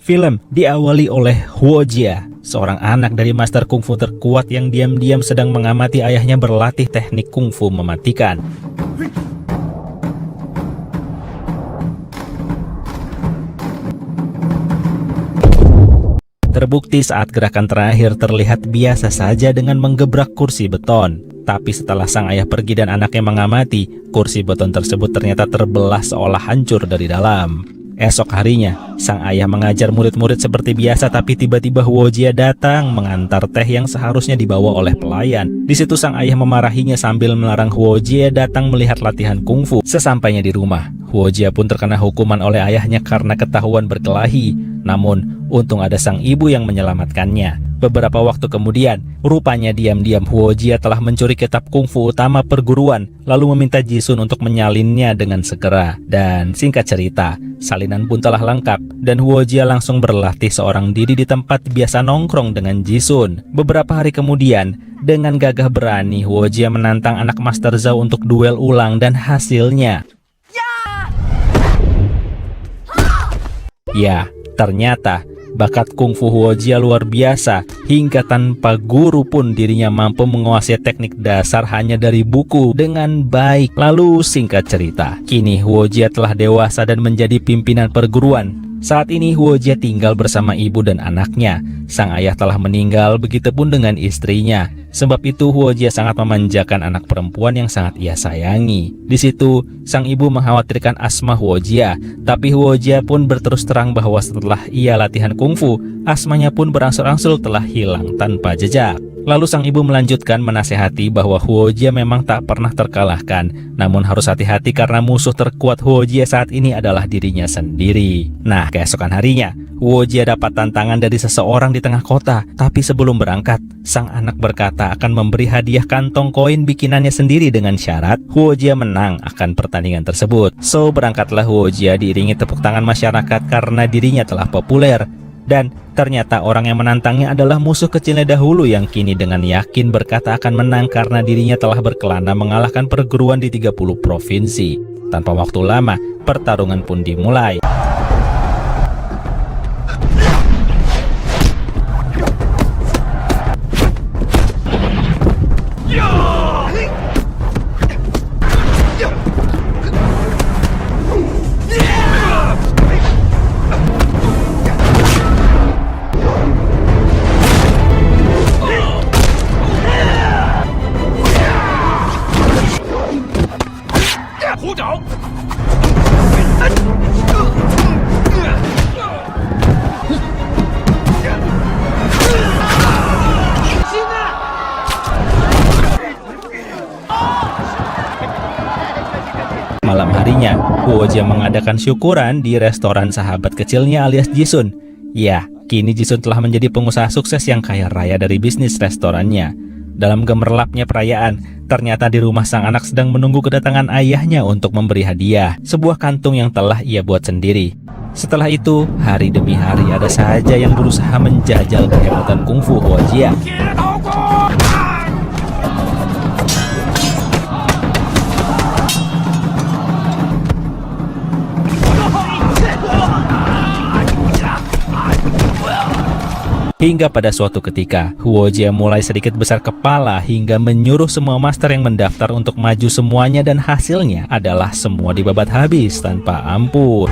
Film diawali oleh Huo Jia, seorang anak dari master kungfu terkuat yang diam-diam sedang mengamati ayahnya berlatih teknik kungfu mematikan. Terbukti saat gerakan terakhir terlihat biasa saja dengan menggebrak kursi beton. Tapi setelah sang ayah pergi dan anaknya mengamati, kursi beton tersebut ternyata terbelah seolah hancur dari dalam. Esok harinya, sang ayah mengajar murid-murid seperti biasa, tapi tiba-tiba Huo Jia datang mengantar teh yang seharusnya dibawa oleh pelayan. Di situ sang ayah memarahinya sambil melarang Huo Jia datang melihat latihan kungfu. Sesampainya di rumah, Huo Jia pun terkena hukuman oleh ayahnya karena ketahuan berkelahi. Namun, untung ada sang ibu yang menyelamatkannya. Beberapa waktu kemudian, rupanya diam-diam Huo Jia telah mencuri kitab kungfu utama perguruan, lalu meminta Jisun untuk menyalinnya dengan segera. Dan singkat cerita, salinan pun telah lengkap, dan Huo Jia langsung berlatih seorang diri di tempat biasa nongkrong dengan Jisun. Beberapa hari kemudian, dengan gagah berani, Huo Jia menantang anak Master Zhao untuk duel ulang, dan hasilnya... Ya, ternyata bakat kungfu Huo Jia luar biasa, hingga tanpa guru pun dirinya mampu menguasai teknik dasar hanya dari buku dengan baik. Lalu singkat cerita, kini Huo Jia telah dewasa dan menjadi pimpinan perguruan. Saat ini Huo Jia tinggal bersama ibu dan anaknya. Sang ayah telah meninggal, begitupun dengan istrinya. Sebab itu Huo Jia sangat memanjakan anak perempuan yang sangat ia sayangi. Di situ sang ibu mengkhawatirkan asma Huo Jia, tapi Huo Jia pun berterus terang bahwa setelah ia latihan kungfu, asmanya pun berangsur-angsur telah hilang tanpa jejak. Lalu sang ibu melanjutkan menasehati bahwa Huo Jia memang tak pernah terkalahkan, namun harus hati-hati karena musuh terkuat Huo Jia saat ini adalah dirinya sendiri. Nah, keesokan harinya, Huo Jia dapat tantangan dari seseorang di tengah kota, tapi sebelum berangkat, sang anak berkata akan memberi hadiah kantong koin bikinannya sendiri dengan syarat Huo Jia menang akan pertandingan tersebut. So, berangkatlah Huo Jia diiringi tepuk tangan masyarakat karena dirinya telah populer. Dan ternyata orang yang menantangnya adalah musuh kecilnya dahulu yang kini dengan yakin berkata akan menang karena dirinya telah berkelana mengalahkan perguruan di 30 provinsi. Tanpa waktu lama, pertarungan pun dimulai. Malam harinya, Huo Jia mengadakan syukuran di restoran sahabat kecilnya alias Jisun. Ya, kini Jisun telah menjadi pengusaha sukses yang kaya raya dari bisnis restorannya. Dalam gemerlapnya perayaan, ternyata di rumah sang anak sedang menunggu kedatangan ayahnya untuk memberi hadiah, sebuah kantung yang telah ia buat sendiri. Setelah itu, hari demi hari ada saja yang berusaha menjajal kehebatan kungfu Huo Jia. Hingga pada suatu ketika, Huo Jia mulai sedikit besar kepala hingga menyuruh semua master yang mendaftar untuk maju semuanya, dan hasilnya adalah semua dibabat habis tanpa ampun.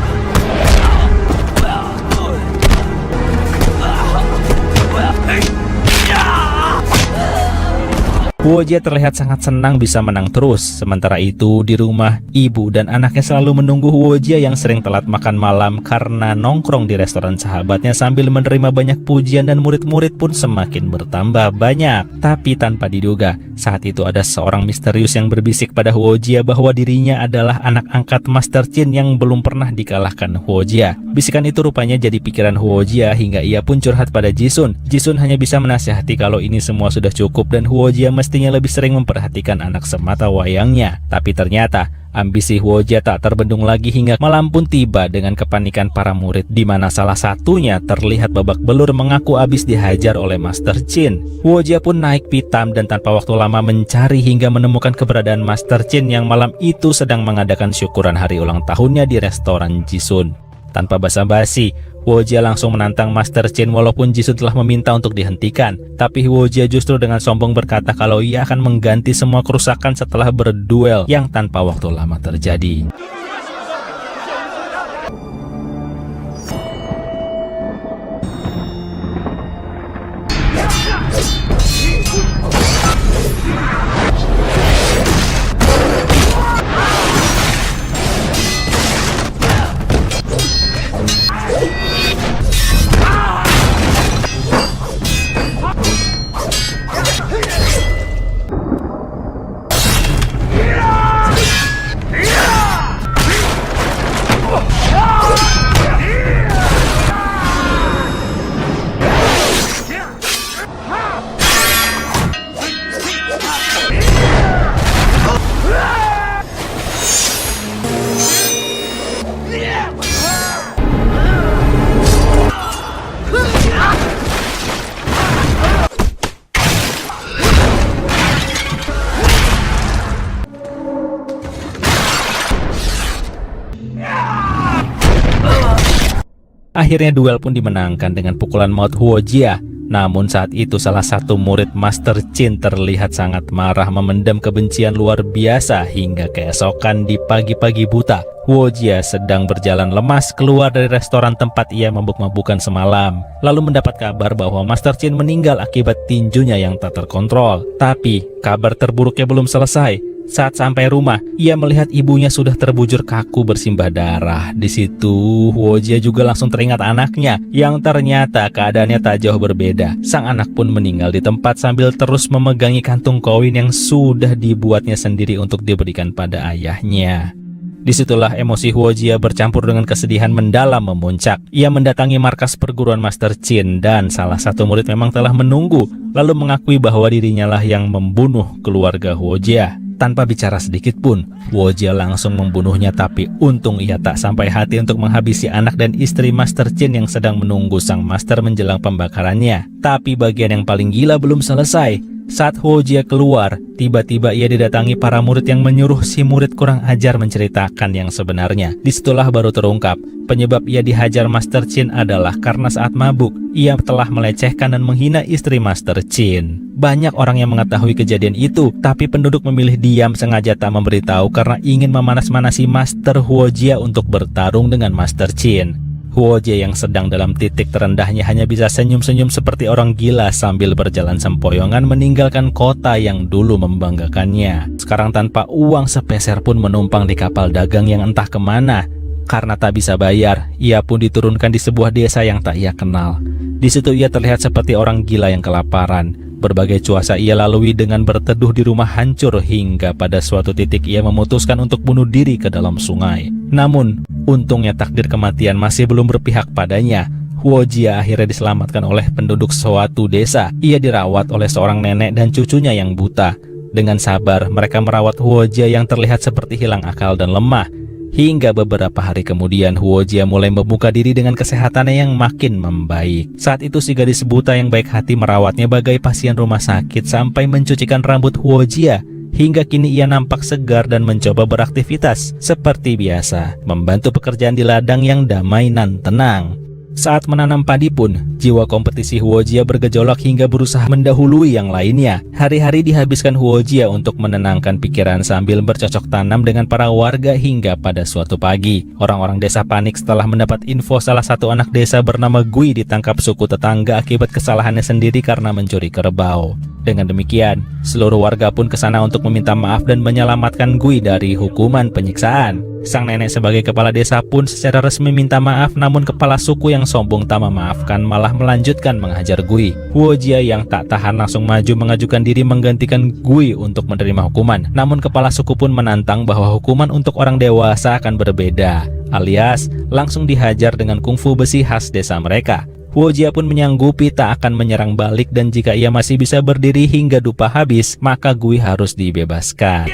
Huo Jia terlihat sangat senang bisa menang terus. Sementara itu di rumah, ibu dan anaknya selalu menunggu Huo Jia yang sering telat makan malam karena nongkrong di restoran sahabatnya sambil menerima banyak pujian, dan murid-murid pun semakin bertambah banyak. Tapi tanpa diduga, saat itu ada seorang misterius yang berbisik pada Huo Jia bahwa dirinya adalah anak angkat Master Qin yang belum pernah dikalahkan Huo Jia. Bisikan itu rupanya jadi pikiran Huo Jia hingga ia pun curhat pada Jisun. Jisun hanya bisa menasihati kalau ini semua sudah cukup dan Huo Jia mestinya lebih sering memperhatikan anak semata wayangnya. Tapi ternyata ambisi Huo Jia tak terbendung lagi hingga malam pun tiba dengan kepanikan para murid, di mana salah satunya terlihat babak belur mengaku habis dihajar oleh Master Qin. Huo Jia pun naik pitam dan tanpa waktu lama mencari hingga menemukan keberadaan Master Qin yang malam itu sedang mengadakan syukuran hari ulang tahunnya di restoran Jisun. Tanpa basa-basi, Huojia langsung menantang Master Chen walaupun Jisoo telah meminta untuk dihentikan. Tapi Huojia justru dengan sombong berkata kalau ia akan mengganti semua kerusakan setelah berduel yang tanpa waktu lama terjadi. Akhirnya duel pun dimenangkan dengan pukulan maut Huojia. Namun saat itu salah satu murid Master Chen terlihat sangat marah, memendam kebencian luar biasa hingga keesokan di pagi-pagi buta. Huojia sedang berjalan lemas keluar dari restoran tempat ia mabuk-mabukan semalam. Lalu mendapat kabar bahwa Master Chen meninggal akibat tinjunya yang tak terkontrol. Tapi kabar terburuknya belum selesai. Saat sampai rumah, ia melihat ibunya sudah terbujur kaku bersimbah darah. Di situ, Huojia juga langsung teringat anaknya, yang ternyata keadaannya tak jauh berbeda. Sang anak pun meninggal di tempat sambil terus memegangi kantung koin yang sudah dibuatnya sendiri untuk diberikan pada ayahnya. Disitulah emosi Huojia bercampur dengan kesedihan mendalam memuncak. Ia mendatangi markas perguruan Master Chen dan salah satu murid memang telah menunggu, lalu mengakui bahwa dirinya lah yang membunuh keluarga Huojia. Tanpa bicara sedikit pun, Huojia langsung membunuhnya, tapi untung ia tak sampai hati untuk menghabisi anak dan istri Master Chen yang sedang menunggu sang master menjelang pembakarannya. Tapi bagian yang paling gila belum selesai. Saat Huojia keluar, tiba-tiba ia didatangi para murid yang menyuruh si murid kurang ajar menceritakan yang sebenarnya. Disitulah baru terungkap, penyebab ia dihajar Master Chen adalah karena saat mabuk, ia telah melecehkan dan menghina istri Master Chen. Banyak orang yang mengetahui kejadian itu, tapi penduduk memilih diam sengaja tak memberitahu karena ingin memanas-manasi Master Huojia untuk bertarung dengan Master Chen. Huojia yang sedang dalam titik terendahnya hanya bisa senyum-senyum seperti orang gila sambil berjalan sempoyongan meninggalkan kota yang dulu membanggakannya. Sekarang tanpa uang sepeser pun menumpang di kapal dagang yang entah kemana. Karena tak bisa bayar, ia pun diturunkan di sebuah desa yang tak ia kenal. Di situ ia terlihat seperti orang gila yang kelaparan. Berbagai cuaca ia lalui dengan berteduh di rumah hancur hingga pada suatu titik ia memutuskan untuk bunuh diri ke dalam sungai. Namun, untungnya takdir kematian masih belum berpihak padanya. Huojia akhirnya diselamatkan oleh penduduk suatu desa. Ia dirawat oleh seorang nenek dan cucunya yang buta. Dengan sabar, mereka merawat Huojia yang terlihat seperti hilang akal dan lemah. Hingga beberapa hari kemudian Huojia mulai membuka diri dengan kesehatannya yang makin membaik. Saat itu si gadis buta yang baik hati merawatnya bagai pasien rumah sakit sampai mencucikan rambut Huojia. Hingga kini ia nampak segar dan mencoba beraktivitas seperti biasa, membantu pekerjaan di ladang yang damai dan tenang. Saat menanam padi pun, jiwa kompetisi Huojia bergejolak hingga berusaha mendahului yang lainnya. Hari-hari dihabiskan Huojia untuk menenangkan pikiran sambil bercocok tanam dengan para warga hingga pada suatu pagi. Orang-orang desa panik setelah mendapat info salah satu anak desa bernama Gui ditangkap suku tetangga akibat kesalahannya sendiri karena mencuri kerbau. Dengan demikian, seluruh warga pun ke sana untuk meminta maaf dan menyelamatkan Gui dari hukuman penyiksaan. Sang nenek sebagai kepala desa pun secara resmi minta maaf, namun kepala suku yang sombong tak memaafkan malah melanjutkan menghajar Gui. Huojia yang tak tahan langsung maju mengajukan diri menggantikan Gui untuk menerima hukuman. Namun kepala suku pun menantang bahwa hukuman untuk orang dewasa akan berbeda, alias langsung dihajar dengan kungfu besi khas desa mereka. Huojia pun menyanggupi tak akan menyerang balik dan jika ia masih bisa berdiri hingga dupa habis, maka Gui harus dibebaskan.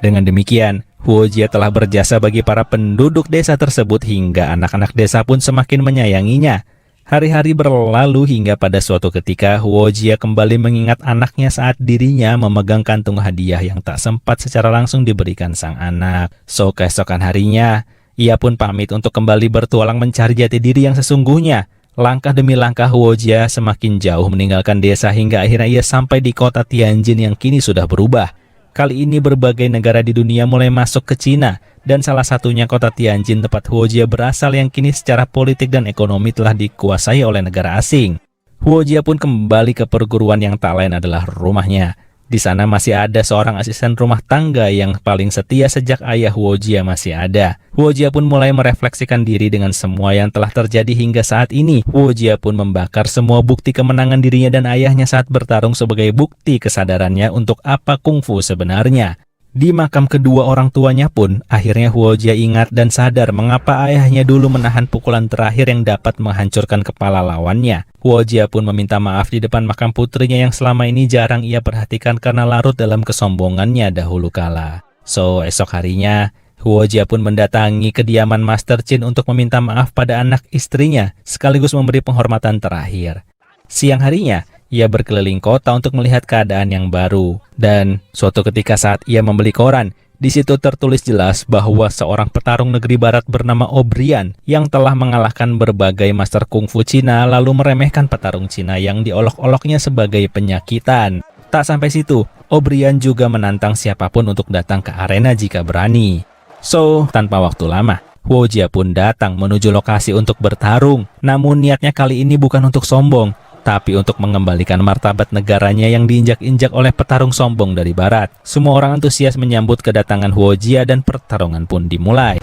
Dengan demikian, Huojia telah berjasa bagi para penduduk desa tersebut hingga anak-anak desa pun semakin menyayanginya. Hari-hari berlalu hingga pada suatu ketika Huojia kembali mengingat anaknya saat dirinya memegang kantung hadiah yang tak sempat secara langsung diberikan sang anak. So, keesokan harinya, ia pun pamit untuk kembali bertualang mencari jati diri yang sesungguhnya. Langkah demi langkah Huojia semakin jauh meninggalkan desa hingga akhirnya ia sampai di kota Tianjin yang kini sudah berubah. Kali ini berbagai negara di dunia mulai masuk ke Cina, dan salah satunya kota Tianjin tempat Huojia berasal yang kini secara politik dan ekonomi telah dikuasai oleh negara asing. Huojia pun kembali ke perguruan yang tak lain adalah rumahnya. Di sana masih ada seorang asisten rumah tangga yang paling setia sejak ayah Huojia masih ada. Huojia pun mulai merefleksikan diri dengan semua yang telah terjadi hingga saat ini. Huojia pun membakar semua bukti kemenangan dirinya dan ayahnya saat bertarung sebagai bukti kesadarannya untuk apa kungfu sebenarnya. Di makam kedua orang tuanya pun, akhirnya Huojia ingat dan sadar mengapa ayahnya dulu menahan pukulan terakhir yang dapat menghancurkan kepala lawannya. Huojia pun meminta maaf di depan makam putrinya yang selama ini jarang ia perhatikan karena larut dalam kesombongannya dahulu kala. So, esok harinya, Huojia pun mendatangi kediaman Master Qin untuk meminta maaf pada anak istrinya, sekaligus memberi penghormatan terakhir. Siang harinya, ia berkeliling kota untuk melihat keadaan yang baru. Dan suatu ketika saat ia membeli koran, di situ tertulis jelas bahwa seorang petarung negeri barat bernama O'Brien yang telah mengalahkan berbagai master kungfu Cina lalu meremehkan petarung Cina yang diolok-oloknya sebagai penyakitan. Tak sampai situ, O'Brien juga menantang siapapun untuk datang ke arena jika berani. So, tanpa waktu lama, Huojia pun datang menuju lokasi untuk bertarung. Namun niatnya kali ini bukan untuk sombong, tapi untuk mengembalikan martabat negaranya yang diinjak-injak oleh petarung sombong dari barat. Semua orang antusias menyambut kedatangan Huojia dan pertarungan pun dimulai.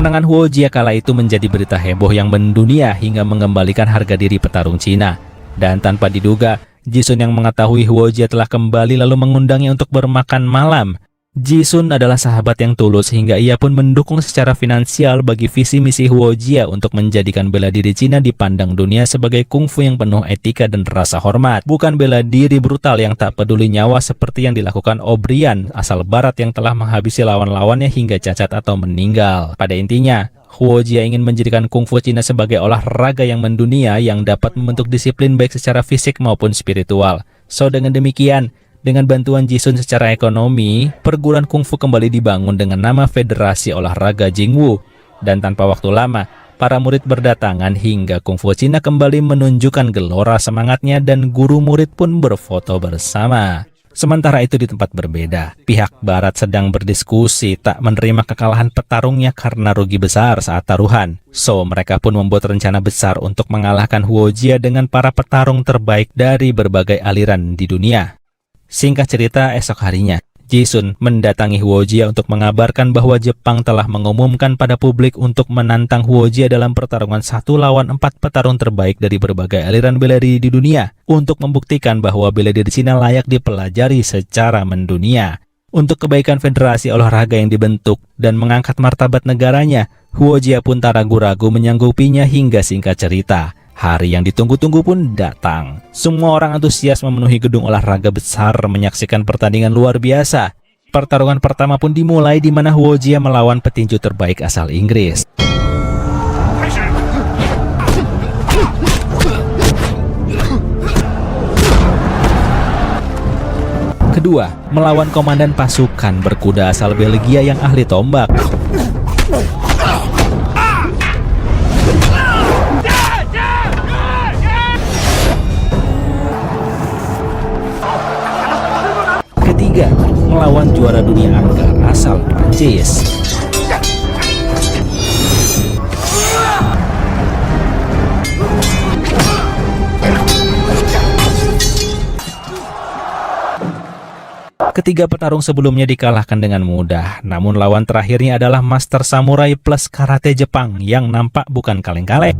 Kemenangan Huojia kala itu menjadi berita heboh yang mendunia hingga mengembalikan harga diri petarung Cina. Dan tanpa diduga, Jisun yang mengetahui Huojia telah kembali lalu mengundangnya untuk bermakan malam. Jisun adalah sahabat yang tulus hingga ia pun mendukung secara finansial bagi visi misi Huojia untuk menjadikan bela diri Cina dipandang dunia sebagai kungfu yang penuh etika dan rasa hormat, bukan bela diri brutal yang tak peduli nyawa seperti yang dilakukan O'Brien asal barat yang telah menghabisi lawan-lawannya hingga cacat atau meninggal. Pada intinya, Huojia ingin menjadikan kungfu Cina sebagai olahraga yang mendunia yang dapat membentuk disiplin baik secara fisik maupun spiritual. So, dengan demikian, dengan bantuan Jisun secara ekonomi, perguruan kungfu kembali dibangun dengan nama Federasi Olahraga Jingwu. Dan tanpa waktu lama, para murid berdatangan hingga kungfu Cina kembali menunjukkan gelora semangatnya dan guru murid pun berfoto bersama. Sementara itu di tempat berbeda, pihak barat sedang berdiskusi tak menerima kekalahan petarungnya karena rugi besar saat taruhan. So, mereka pun membuat rencana besar untuk mengalahkan Huojia dengan para petarung terbaik dari berbagai aliran di dunia. Singkat cerita, esok harinya, Jisun mendatangi Huojia untuk mengabarkan bahwa Jepang telah mengumumkan pada publik untuk menantang Huojia dalam pertarungan 1 lawan 4 petarung terbaik dari berbagai aliran bela diri di dunia untuk membuktikan bahwa bela diri Cina layak dipelajari secara mendunia. Untuk kebaikan federasi olahraga yang dibentuk dan mengangkat martabat negaranya, Huojia pun tak ragu-ragu menyanggupinya hingga singkat cerita, hari yang ditunggu-tunggu pun datang. Semua orang antusias memenuhi gedung olahraga besar menyaksikan pertandingan luar biasa. Pertarungan pertama pun dimulai di mana Huojia melawan petinju terbaik asal Inggris. Kedua, melawan komandan pasukan berkuda asal Belgia yang ahli tombak. Ketiga, melawan juara dunia angkat asal Prancis. Ketiga petarung sebelumnya dikalahkan dengan mudah, namun lawan terakhirnya adalah Master Samurai plus Karate Jepang yang nampak bukan kaleng-kaleng.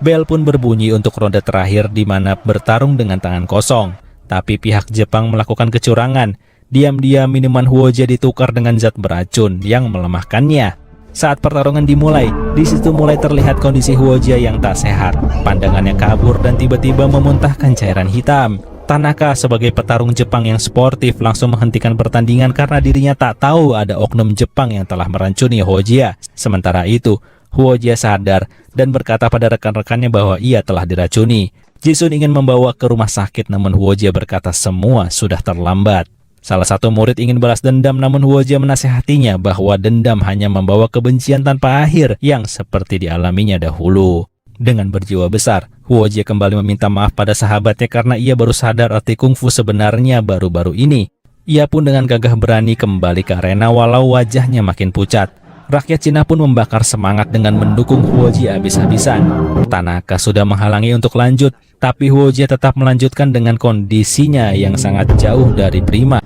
Bel pun berbunyi untuk ronde terakhir di mana bertarung dengan tangan kosong. Tapi pihak Jepang melakukan kecurangan. Diam-diam minuman Huoji ditukar dengan zat beracun yang melemahkannya. Saat pertarungan dimulai, di situ mulai terlihat kondisi Huoji yang tak sehat. Pandangannya kabur dan tiba-tiba memuntahkan cairan hitam. Tanaka sebagai petarung Jepang yang sportif langsung menghentikan pertandingan karena dirinya tak tahu ada oknum Jepang yang telah merancuni Huoji. Sementara itu, Huoji sadar dan berkata pada rekan-rekannya bahwa ia telah diracuni. Jisun ingin membawa ke rumah sakit, namun Huoji berkata semua sudah terlambat. Salah satu murid ingin balas dendam, namun Huoji menasihatinya bahwa dendam hanya membawa kebencian tanpa akhir yang seperti dialaminya dahulu. Dengan berjiwa besar, Huoji kembali meminta maaf pada sahabatnya karena ia baru sadar arti kungfu sebenarnya baru-baru ini. Ia pun dengan gagah berani kembali ke arena walau wajahnya makin pucat. Rakyat Cina pun membakar semangat dengan mendukung Huoji habis-habisan. Tanaka sudah menghalangi untuk lanjut, tapi Huoji tetap melanjutkan dengan kondisinya yang sangat jauh dari prima.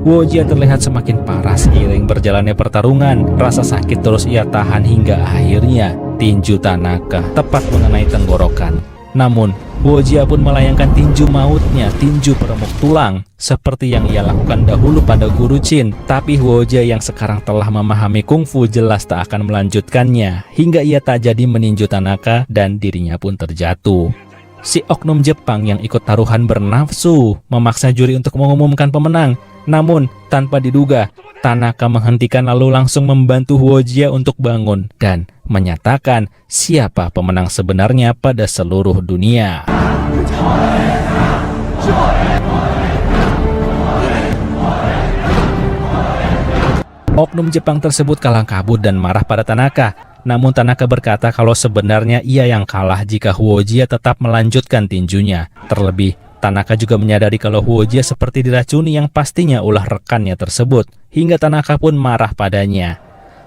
Huoji terlihat semakin parah seiring berjalannya pertarungan. Rasa sakit terus ia tahan hingga akhirnya tinju Tanaka tepat mengenai tenggorokan. Namun, Huoji pun melayangkan tinju mautnya, tinju peremuk tulang, seperti yang ia lakukan dahulu pada Guru Chin. Tapi Huoji yang sekarang telah memahami kungfu jelas tak akan melanjutkannya, hingga ia tak jadi meninju Tanaka dan dirinya pun terjatuh. Si oknum Jepang yang ikut taruhan bernafsu memaksa juri untuk mengumumkan pemenang. Namun, tanpa diduga, Tanaka menghentikan lalu langsung membantu Huoji untuk bangun dan menyatakan siapa pemenang sebenarnya pada seluruh dunia. Oknum Jepang tersebut kalang kabut dan marah pada Tanaka. Namun Tanaka berkata kalau sebenarnya ia yang kalah jika Huoji tetap melanjutkan tinjunya. Terlebih, Tanaka juga menyadari kalau Huoji seperti diracuni yang pastinya ulah rekannya tersebut, hingga Tanaka pun marah padanya.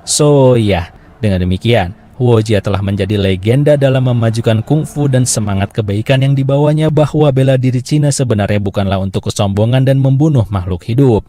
So ya, dengan demikian, Huoji telah menjadi legenda dalam memajukan kungfu dan semangat kebaikan yang dibawanya bahwa bela diri Cina sebenarnya bukanlah untuk kesombongan dan membunuh makhluk hidup.